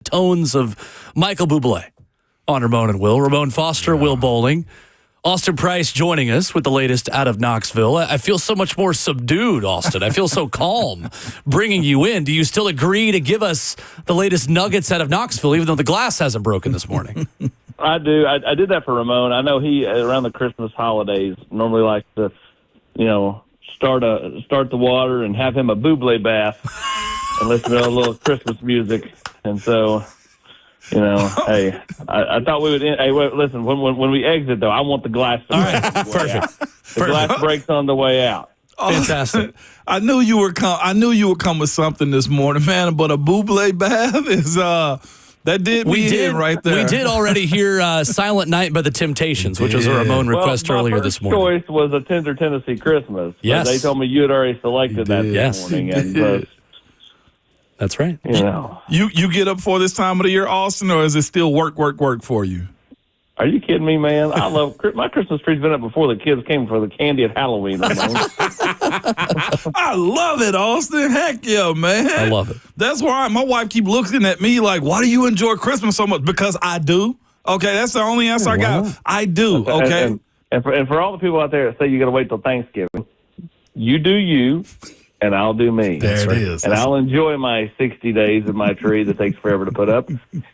tones of Michael Bublé on Ramon and Will. Ramon Foster, Will Bowling. Austin Price joining us with the latest out of Knoxville. I feel so much more subdued, Austin. I feel so calm bringing you in. Do you still agree to give us the latest nuggets out of Knoxville, even though the glass hasn't broken this morning? I do. I did that for Ramon. I know he, around the Christmas holidays, normally likes to, start the water and have him a Bublé bath and listen to a little Christmas music. And so, hey, I thought we would. Hey, wait, listen. When we exit, though, I want the glass to break. All right, perfect. The glass breaks on the way out. Fantastic. I knew you would come with something this morning, man. But a Bublé bath is that did me in right there. We did already hear "Silent Night" by the Temptations, which was a Ramon request earlier this morning. My first choice was "A Tender Tennessee Christmas." Yes, they told me you had already selected that this morning, and. That's right. You get up for this time of the year, Austin, or is it still work for you? Are you kidding me, man? I love my Christmas tree's been up before the kids came for the candy at Halloween. I love it, Austin. Heck yeah, man. I love it. That's why my wife keep looking at me like, why do you enjoy Christmas so much? Because I do. Okay, that's the only answer I got. I do. Okay. And for all the people out there that say you got to wait till Thanksgiving, you do you. And I'll do me. There it is. And I'll enjoy my 60 days of my tree that takes forever to put up.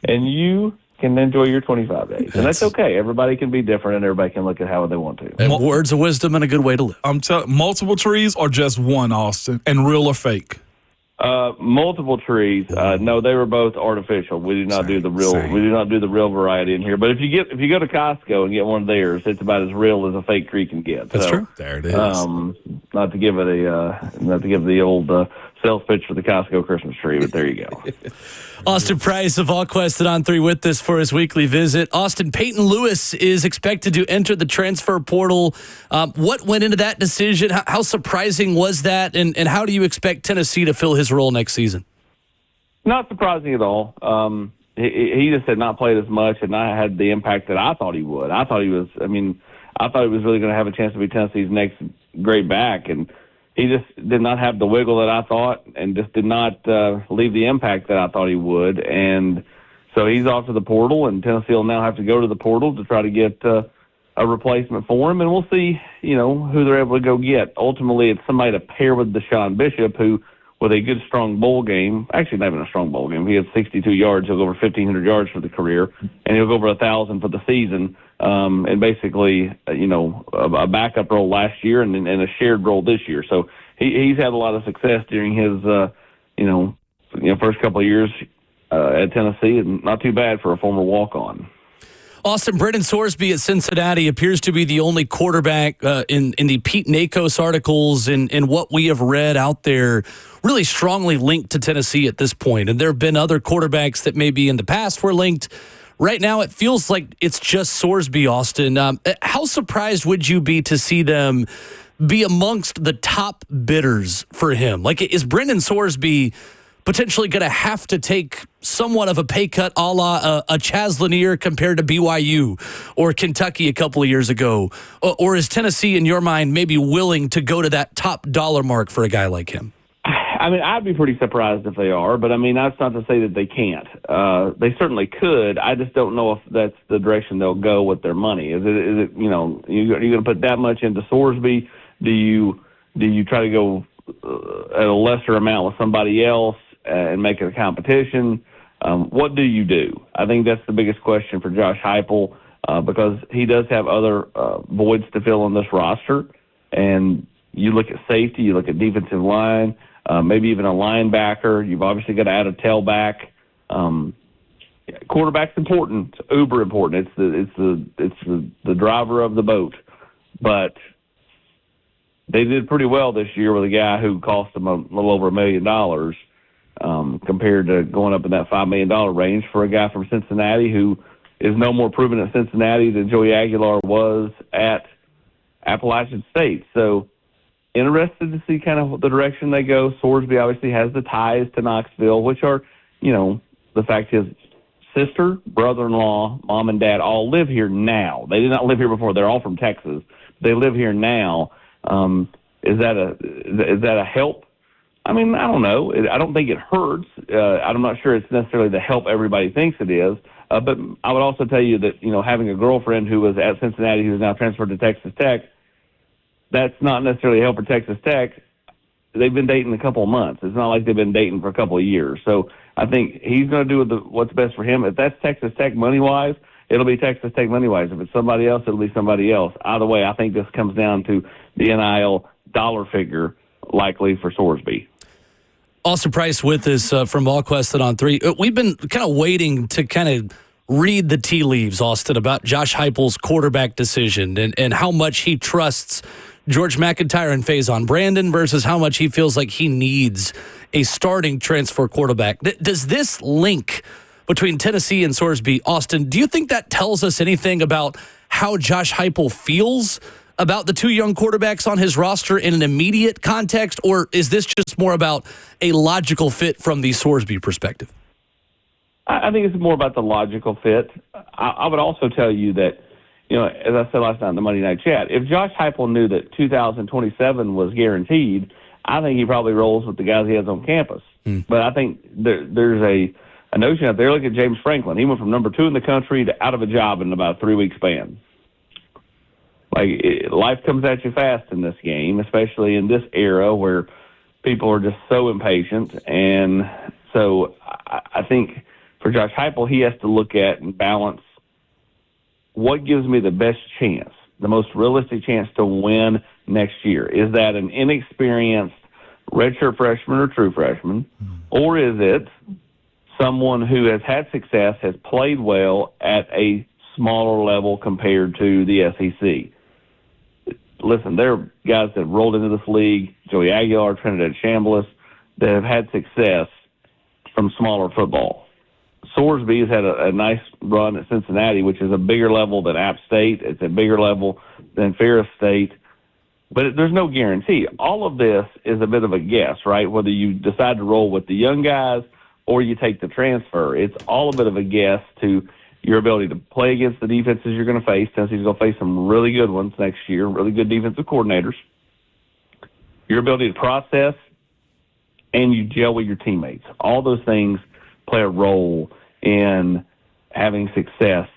And you can enjoy your 25 days. And that's okay. Everybody can be different, and everybody can look at how they want to. And words of wisdom and a good way to live. I'm telling multiple trees or just one, Austin? And real or fake? Multiple trees. No, they were both artificial. We do not do the real. We do not do the real variety in here. But if you go to Costco and get one of theirs, it's about as real as a fake tree can get. That's true. There it is. Not to give the old sales pitch for the Costco Christmas tree, but there you go. Austin Price of VolQuest's On 3 with us for his weekly visit. Austin, Payton Lewis is expected to enter the transfer portal. What went into that decision? How surprising was that? And how do you expect Tennessee to fill his role next season? Not surprising at all. He just had not played as much and not had the impact that I thought he would. I thought he was really going to have a chance to be Tennessee's next great back, and he just did not have the wiggle that I thought and just did not leave the impact that I thought he would. And so he's off to the portal, and Tennessee will now have to go to the portal to try to get a replacement for him. And we'll see, who they're able to go get. Ultimately, it's somebody to pair with Deshaun Bishop, who, with a good, strong bowl game, actually not even a strong bowl game, he had 62 yards. He'll go over 1,500 yards for the career, and he'll go over 1,000 for the season. And basically, a backup role last year and a shared role this year. So he's had a lot of success during his, first couple of years at Tennessee, and not too bad for a former walk-on. Austin, Brennan Sorsby at Cincinnati appears to be the only quarterback in the Pete Nakos articles and what we have read out there really strongly linked to Tennessee at this point. And there have been other quarterbacks that maybe in the past were linked. Right now, it feels like it's just Sorsby, Austin. How surprised would you be to see them be amongst the top bidders for him? Like, is Brendan Sorsby potentially going to have to take somewhat of a pay cut a la a Chaz Lanier compared to BYU or Kentucky a couple of years ago? Or is Tennessee, in your mind, maybe willing to go to that top dollar mark for a guy like him? I mean, I'd be pretty surprised if they are, but I mean, that's not to say that they can't. They certainly could. I just don't know if that's the direction they'll go with their money. Is it you're going to put that much into Sorsby? Do you try to go at a lesser amount with somebody else and make it a competition? What do you do? I think that's the biggest question for Josh Heupel because he does have other voids to fill on this roster. And you look at safety, you look at defensive line, maybe even a linebacker. You've obviously got to add a tailback. Quarterback's important, uber important. It's the driver of the boat. But they did pretty well this year with a guy who cost them a little over $1 million compared to going up in that $5 million range for a guy from Cincinnati who is no more proven at Cincinnati than Joey Aguilar was at Appalachian State. So interested to see kind of the direction they go. Sorsby obviously has the ties to Knoxville, which are, the fact his sister, brother-in-law, mom and dad all live here now. They did not live here before. They're all from Texas. They live here now. Is that a help I mean, I don't know. I don't think it hurts. I'm not sure it's necessarily the help everybody thinks it is. But I would also tell you that, having a girlfriend who was at Cincinnati who is now transferred to Texas Tech, that's not necessarily a help for Texas Tech. They've been dating a couple of months. It's not like they've been dating for a couple of years. So I think he's going to do what's best for him. If that's Texas Tech money-wise, it'll be Texas Tech money-wise. If it's somebody else, it'll be somebody else. Either way, I think this comes down to the NIL dollar figure likely for Sorsby. Austin Price with us from VolQuest's on 3. We've been kind of waiting to kind of read the tea leaves, Austin, about Josh Heupel's quarterback decision and how much he trusts George McIntyre and Faison Brandon versus how much he feels like he needs a starting transfer quarterback. Does this link between Tennessee and Sorsby, Austin, do you think that tells us anything about how Josh Heupel feels about the two young quarterbacks on his roster in an immediate context, or is this just more about a logical fit from the Sorsby perspective? I think it's more about the logical fit. I would also tell you that, as I said last night in the Monday Night Chat, if Josh Heupel knew that 2027 was guaranteed, I think he probably rolls with the guys he has on campus. But I think there's a notion out there. Look at James Franklin. He went from number 2 in the country to out of a job in about a 3-week span. Life comes at you fast in this game, especially in this era where people are just so impatient. And so I think for Josh Heupel, he has to look at and balance what gives me the best chance, the most realistic chance to win next year. Is that an inexperienced redshirt freshman or true freshman, or is it someone who has had success, has played well at a smaller level compared to the SEC? Listen, there are guys that have rolled into this league, Joey Aguilar, Trinidad Chambliss, that have had success from smaller football. Sorsby has had a nice run at Cincinnati, which is a bigger level than App State. It's a bigger level than Ferris State. But there's no guarantee. All of this is a bit of a guess, right? Whether you decide to roll with the young guys or you take the transfer, it's all a bit of a guess to your ability to play against the defenses you're going to face. Tennessee's going to face some really good ones next year, really good defensive coordinators. Your ability to process, and you gel with your teammates. All those things play a role in having success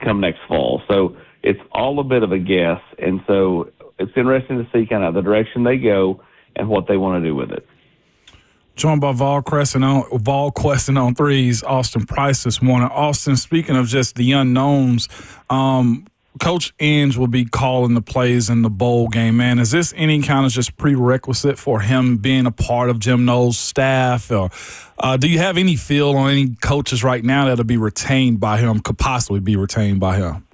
come next fall. So it's all a bit of a guess, and so it's interesting to see kind of the direction they go and what they want to do with it. Joined by VolQuest's on 3's Austin Price this morning. Austin, speaking of just the unknowns, Coach Inge will be calling the plays in the bowl game, man. Is this any kind of just prerequisite for him being a part of Jim Knowles' staff? Or do you have any feel on any coaches right now that'll be retained by him, could possibly be retained by him?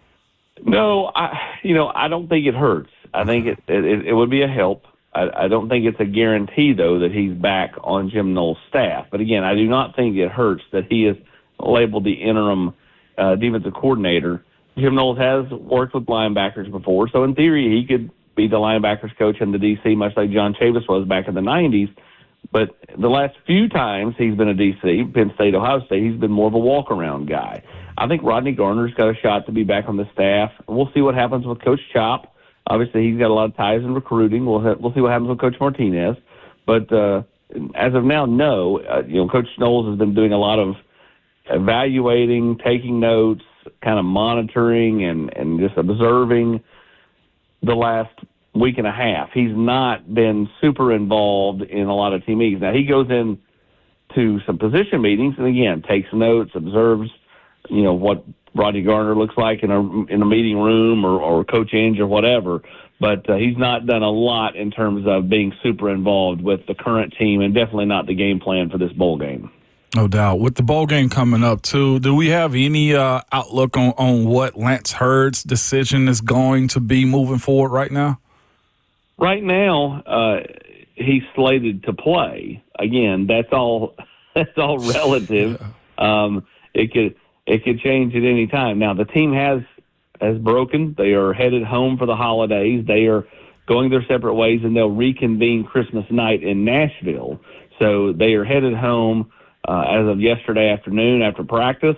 No, I don't think it hurts. I think it would be a help. I don't think it's a guarantee, though, that he's back on Jim Knowles' staff. But, again, I do not think it hurts that he is labeled the interim defensive coordinator. Jim Knowles has worked with linebackers before, so in theory he could be the linebackers coach in the DC, much like John Chavis was back in the 90s. But the last few times he's been a DC, Penn State, Ohio State, he's been more of a walk-around guy. I think Rodney Garner's got a shot to be back on the staff. We'll see what happens with Coach Chop. Obviously, he's got a lot of ties in recruiting. We'll see what happens with Coach Martinez. But as of now, no. Coach Knowles has been doing a lot of evaluating, taking notes, kind of monitoring and just observing the last week and a half. He's not been super involved in a lot of team meetings. Now, he goes in to some position meetings and, again, takes notes, observes, what Rodney Garner looks like in a meeting room or Coach Inge or whatever. But he's not done a lot in terms of being super involved with the current team and definitely not the game plan for this bowl game. No doubt. With the bowl game coming up, too, do we have any outlook on what Lance Hurd's decision is going to be moving forward right now? Right now, he's slated to play. Again, that's all relative. Yeah. It could change at any time. Now, the team has broken. They are headed home for the holidays. They are going their separate ways, and they'll reconvene Christmas night in Nashville. So they are headed home as of yesterday afternoon after practice,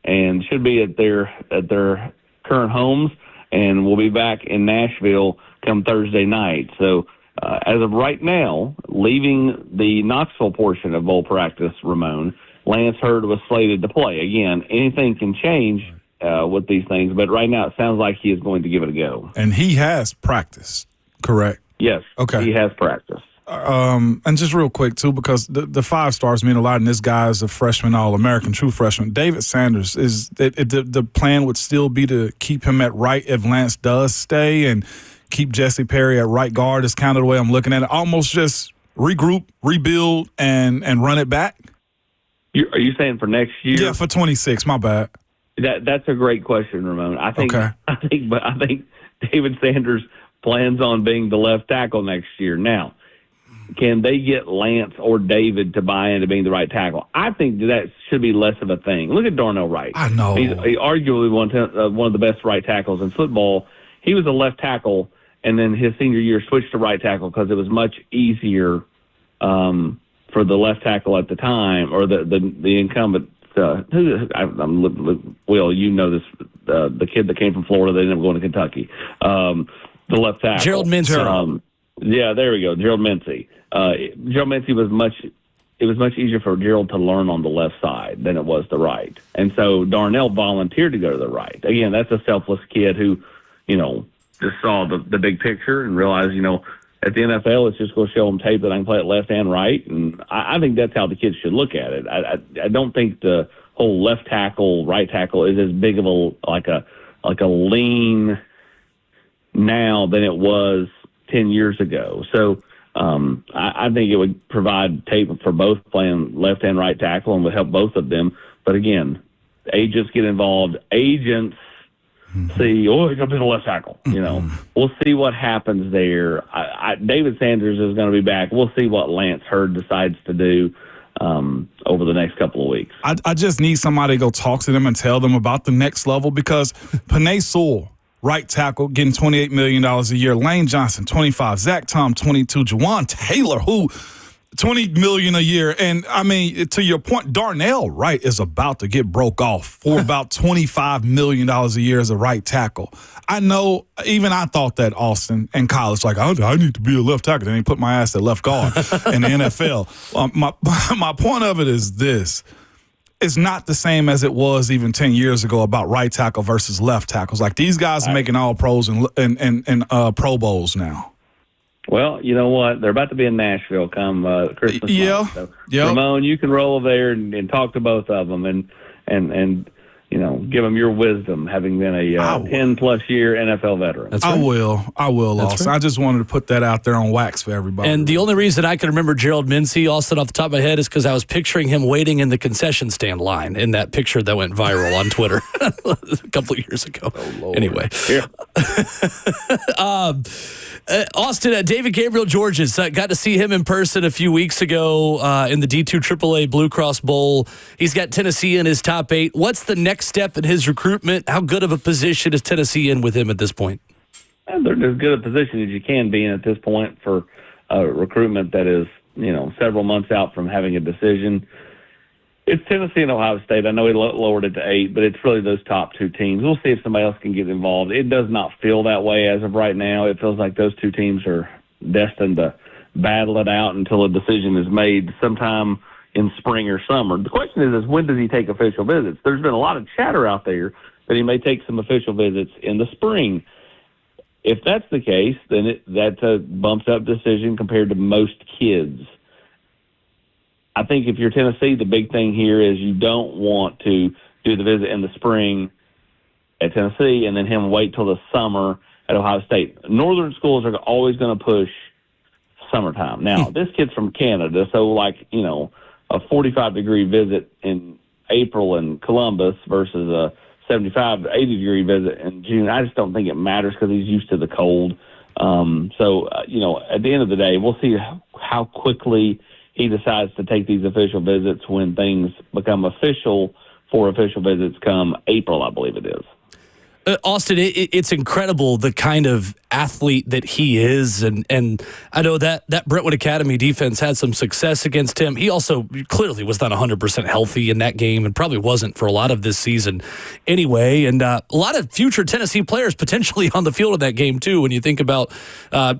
and should be at their current homes, and we'll be back in Nashville come Thursday night. So as of right now, leaving the Knoxville portion of bowl practice, Ramon, Lance Hurd was slated to play. Again, anything can change with these things, but right now it sounds like he is going to give it a go. And he has practiced, correct? Yes. Okay. He has practiced. And just real quick, too, because the 5 stars mean a lot, and this guy is a freshman, All-American, true freshman. David Sanders, is the plan would still be to keep him at right if Lance does stay and keep Jesse Perry at right guard is kind of the way I'm looking at it. Almost just regroup, rebuild, and run it back? Are you saying for next year? Yeah, for 26, my bad. That's a great question, Ramon. I think David Sanders plans on being the left tackle next year. Now, can they get Lance or David to buy into being the right tackle? I think that should be less of a thing. Look at Darnell Wright. I know. He's arguably one of the best right tackles in football. He was a left tackle, and then his senior year switched to right tackle because it was much easier for the left tackle at the time, or the incumbent. Will, you know this, the kid that came from Florida, they ended up going to Kentucky. The left tackle. Gerald Mincey. Yeah, there we go. Gerald Mincey. Gerald Mincey was much easier for Gerald to learn on the left side than it was the right. And so Darnell volunteered to go to the right. Again, that's a selfless kid who, just saw the big picture and realized, at the NFL, it's just going to show them tape that I can play it left and right. And I think that's how the kids should look at it. I don't think the whole left tackle, right tackle is as big of a lean now than it was 10 years ago. So I think it would provide tape for both playing left and right tackle and would help both of them. But again, agents get involved. Agents see, he's going to be the left tackle. We'll see what happens there. David Sanders is going to be back. We'll see what Lance Hurd decides to do over the next couple of weeks. I just need somebody to go talk to them and tell them about the next level, because Panay Sewell, right tackle, getting $28 million a year. Lane Johnson, 25. Zach Tom, 22. Juwan Taylor, who $20 million a year. And, I mean, to your point, Darnell Wright is about to get broke off for about $25 million a year as a right tackle. I know, even I thought that, Austin, in college, like, I need to be a left tackle. Then he put my ass at left guard in the NFL. My point of it is this. It's not the same as it was even 10 years ago about right tackle versus left tackles. Like, these guys are making all pros and Pro Bowls now. Well, you know what? They're about to be in Nashville come Christmas month. So, Ramon, you can roll there and talk to both of them and give them your wisdom, having been a 10-plus year NFL veteran. That's right. I will, Austin. Right. I just wanted to put that out there on wax for everybody. And the only reason I can remember Gerald Mincey, Austin, off the top of my head, is because I was picturing him waiting in the concession stand line in that picture that went viral on Twitter a couple of years ago. Oh, Lord. Anyway. Yeah. Austin, David Gabriel Georges, got to see him in person a few weeks ago in the D2 AAA Blue Cross Bowl. He's got Tennessee in his top 8. What's the next step in his recruitment? How good of a position is Tennessee in with him at this point? They're as good a position as you can be in at this point for recruitment that is, several months out from having a decision. It's Tennessee and Ohio State. I know he lowered it to 8, but it's really those top 2 teams. We'll see if somebody else can get involved. It does not feel that way as of right now. It feels like those 2 teams are destined to battle it out until a decision is made sometime in spring or summer. The question is when does he take official visits? There's been a lot of chatter out there that he may take some official visits in the spring. If that's the case, then that's a bumps up decision compared to most kids. I think if you're Tennessee, the big thing here is you don't want to do the visit in the spring at Tennessee and then him wait till the summer at Ohio State. Northern schools are always going to push summertime. Now, this kid's from Canada, so a 45-degree visit in April in Columbus versus a 75 to 80-degree visit in June, I just don't think it matters because he's used to the cold. So, at the end of the day, we'll see how quickly he decides to take these official visits when things become official for official visits come April, I believe it is. Austin, it's incredible the kind of athlete that he is, and I know that Brentwood Academy defense had some success against him. He also clearly was not 100% healthy in that game, and probably wasn't for a lot of this season anyway. And a lot of future Tennessee players potentially on the field in that game too. When you think about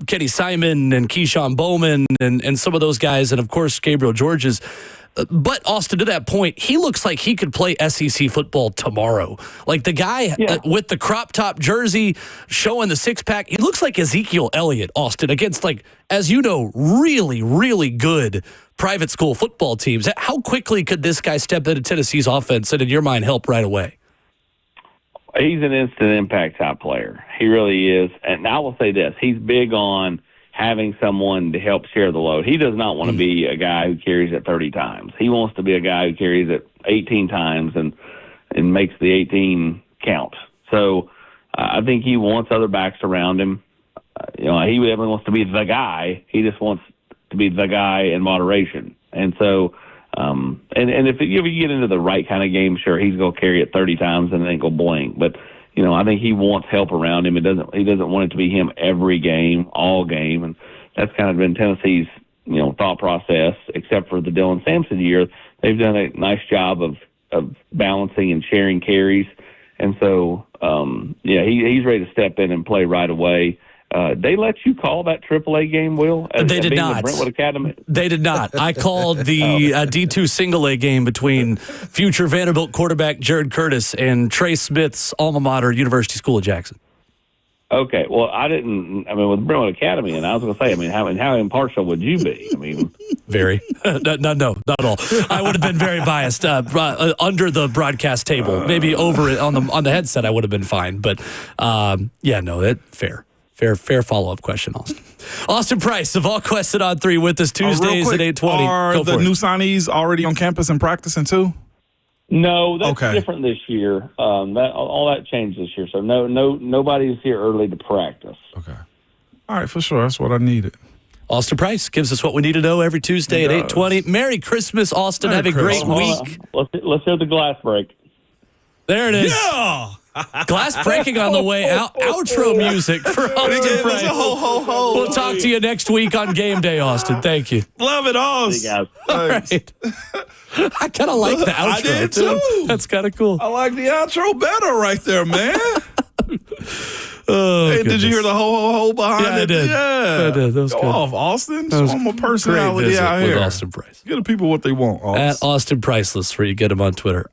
Kenny Simon and Keyshawn Bowman and some of those guys, and of course Gabriel Georges. But, Austin, to that point, he looks like he could play SEC football tomorrow. Like the guy with the crop top jersey showing the six-pack, he looks like Ezekiel Elliott, Austin, against, like, as you know, really, really good private school football teams. How quickly could this guy step into Tennessee's offense and, in your mind, help right away? He's an instant impact type player. He really is. And I will say this. He's big on having someone to help share the load. He does not want to be a guy who carries it 30 times. He wants to be a guy who carries it 18 times and makes the 18 count. So I think he wants other backs around him. He definitely wants to be the guy. He just wants to be the guy in moderation. And so, and if you get into the right kind of game, sure, he's going to carry it 30 times and then go blank. But I think he wants help around him. He doesn't want it to be him every game, all game, and that's kind of been Tennessee's, thought process. Except for the Dylan Sampson year, they've done a nice job of balancing and sharing carries, and so he's ready to step in and play right away. They let you call that AAA game, Will? They did not. The Brentwood Academy? They did not. I called the D2 single-A game between future Vanderbilt quarterback Jared Curtis and Trey Smith's alma mater, University School of Jackson. Okay. Well, I didn't. With Brentwood Academy, and I was going to say, how impartial would you be? Very. No, not at all. I would have been very biased under the broadcast table. Maybe over it on the headset, I would have been fine. But fair. Fair follow-up question, Austin. Austin Price of VolQuest's On 3 with us Tuesdays at 8:20. Are the new signees already on campus and practicing too? No, that's different this year. All that changed this year. So nobody's here early to practice. Okay. All right, for sure. That's what I needed. Austin Price gives us what we need to know every Tuesday at 8:20. Merry Christmas, Austin. Have a great week. Let's hear the glass break. There it is. Yeah. Glass breaking on the way out. Outro music for Austin Price. Ho, ho, ho. We'll talk to you next week on Game Day, Austin. Thank you. Love it, Austin. See you guys. All right. I kind of like the outro. I did too. That's kind of cool. I like the outro better right there, man. Oh, hey, did you hear the ho behind it? I did. Yeah, I did. That was Go good. off, Austin. Show them a personality Great visit out with here. Austin Price. Give the people what they want, Austin. At Austin Priceless, where you get him on Twitter.